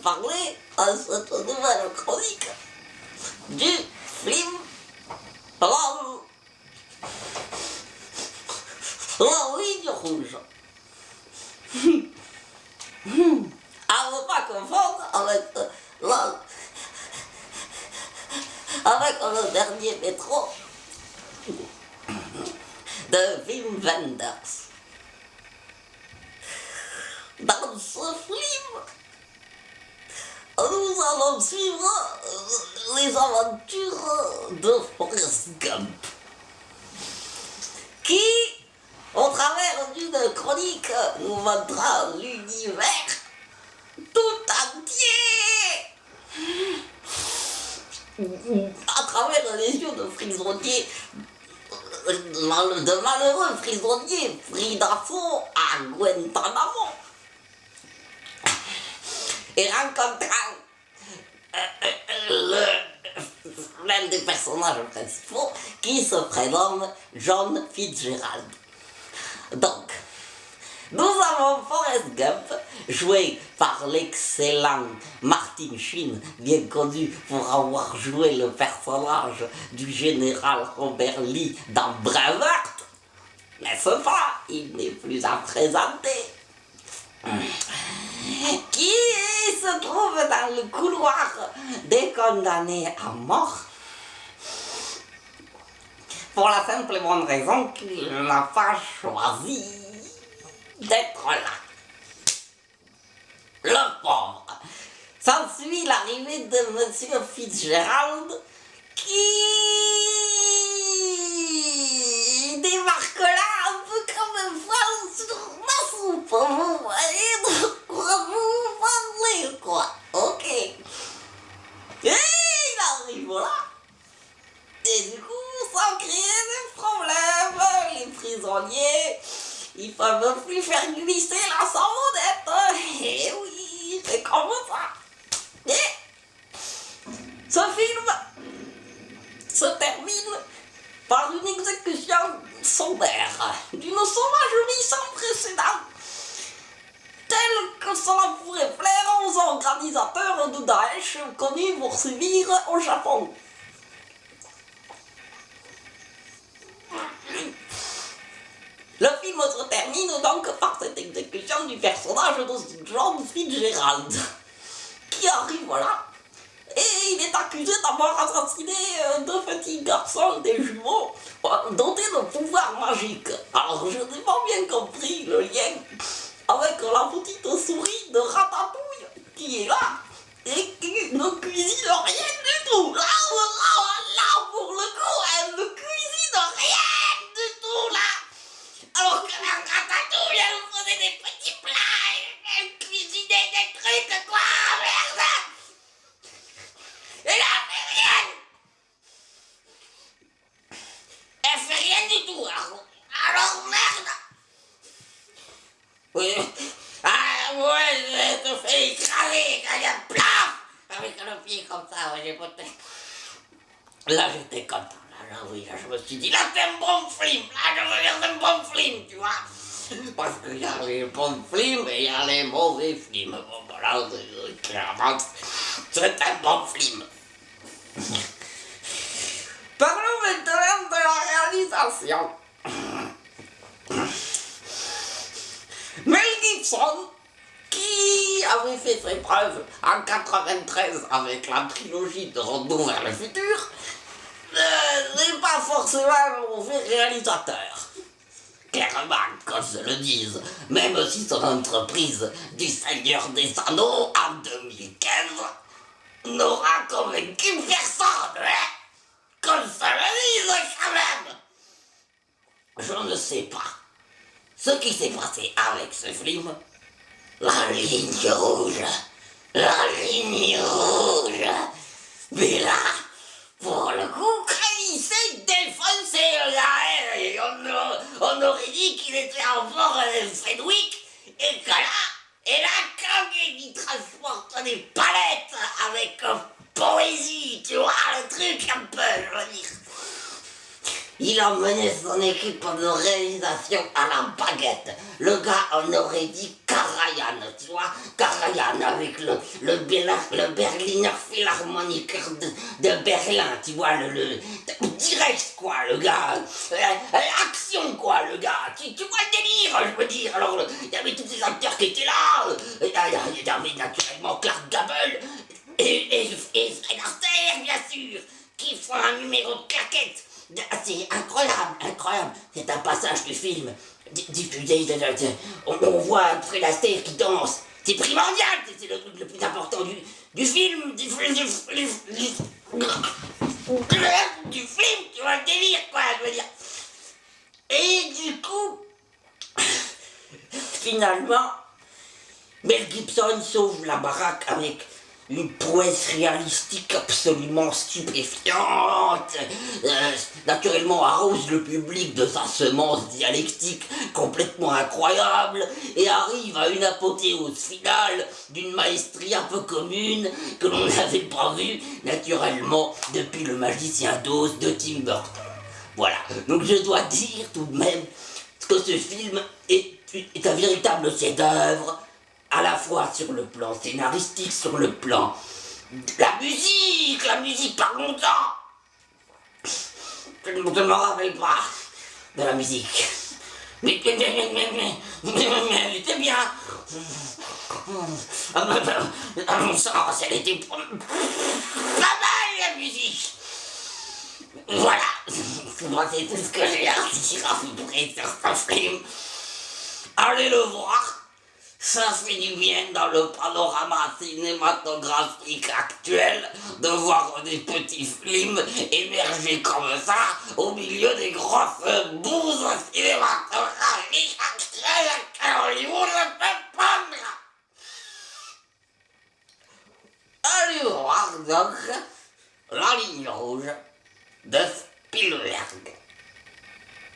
parler à cette nouvelle chronique du film la ligne rouge. À ne pas confondre avec le dernier métro de Wim Wenders. Dans ce film, nous allons suivre les aventures de Forrest Gump, qui, au travers d'une chronique, nous montrera l'univers tout entier à travers les yeux de prisonniers, de malheureux prisonniers pris d'assaut à Guantanamo, et rencontrant l'un des personnages principaux qui se prénomme John Fitzgerald. Donc, nous avons Forrest Gump, joué par l'excellent Martin Sheen, bien connu pour avoir joué le personnage du général Robert Lee dans Braveheart. N'est-ce pas? Il n'est plus à présenter. Qui se trouve dans le couloir des condamnés à mort pour la simple et bonne raison qu'il n'a pas choisi d'être là. Le pauvre. S'ensuit l'arrivée de Monsieur Fitzgerald qui débarque là un peu comme un poil sur ma soupe, vous voyez, de quoi vous parlez, quoi. Ok. Et il arrive là. Et du coup, ça crée des problèmes. Les prisonniers, ils peuvent plus faire glisser la savonnette. Et oui, c'est comme ça. Et ce film se termine par une exécution sommaire d'une sauvagerie sans précédent, telle que cela pourrait plaire aux organisateurs de Daesh connus pour sévir au Japon. Le film se termine donc par cette exécution du personnage de John Fitzgerald, qui arrive là, et il est accusé d'avoir assassiné deux petits garçons, des jumeaux, dotés de pouvoirs magiques. Alors je n'ai pas bien compris le lien avec la petite souris de Ratatouille qui est là et qui ne cuisine rien du tout. Là, pour le coup, elle ne cuisine rien du tout là. Alors que la Ratatouille, elle faisait des petits plats, elle cuisinait des trucs, quoi, merde. Elle a fait rien. Elle fait rien du tout, alors merde. Oui. Ah ouais, je te fais écraser quand il y a plaf avec le pied comme ça, ouais, j'ai voté. Là j'étais content, là oui, là je me suis dit, là c'est un bon film, là je veux dire c'est un bon film, tu vois. Parce qu'il y a les bons films et il y a les mauvais films. Bon voilà, clairement, c'est un bon film. Parlons maintenant de la réalisation. Mel Gibson, qui avait fait ses preuves en 93 avec la trilogie de Retour vers le futur, n'est pas forcément un mauvais réalisateur. Clairement, qu'on se le dise, même si son entreprise du Seigneur des Anneaux en 2015 n'aura convaincu personne, hein, qu'on se le dise quand même. Je ne sais pas ce qui s'est passé avec ce film. La ligne rouge. La ligne rouge. Mais là, pour le coup, quand il s'est défoncé, là, et on aurait dit qu'il était encore Fredwick, et que là, quand il transporte des palettes avec poésie, tu vois, le truc un peu, je veux dire. Il emmenait son équipe de réalisation à la baguette. Le gars en aurait dit Karajan, tu vois, Karajan avec le Berliner Philharmoniker de Berlin, tu vois, le direct quoi, le gars, action quoi, le gars, tu vois le délire, je veux dire. Alors, il y avait tous ces acteurs qui étaient là, il y avait naturellement Clark Gable et Fred Astaire, bien sûr, qui font un numéro de claquette. C'est incroyable, incroyable. C'est un passage du film diffusé. On voit Fred Astaire qui danse. C'est primordial, c'est le truc le plus important du film. Du film, tu vois le délire, quoi, je veux dire. Et du coup, finalement, Mel Gibson sauve la baraque avec une prouesse réalistique absolument stupéfiante, naturellement arrose le public de sa semence dialectique complètement incroyable et arrive à une apothéose finale d'une maestria peu commune que l'on n'avait pas vue naturellement depuis Le Magicien d'Oz de Tim Burton. Voilà, donc je dois dire tout de même que ce film est un véritable chef-d'œuvre, à la fois sur le plan scénaristique, sur le plan de la musique, parlons-en. Je ne me rappelle pas de la musique. Mais elle était bien. À mon sens, elle était pas mal, la musique. Voilà, moi c'est tout ce que j'ai à dire à vous près sur ce film. Allez le voir. Ça fait du bien dans le panorama cinématographique actuel de voir des petits films émerger comme ça au milieu des grosses bouses cinématographiques actuelles que Hollywood ne peut prendre. Allez voir donc La Ligne Rouge de Spielberg.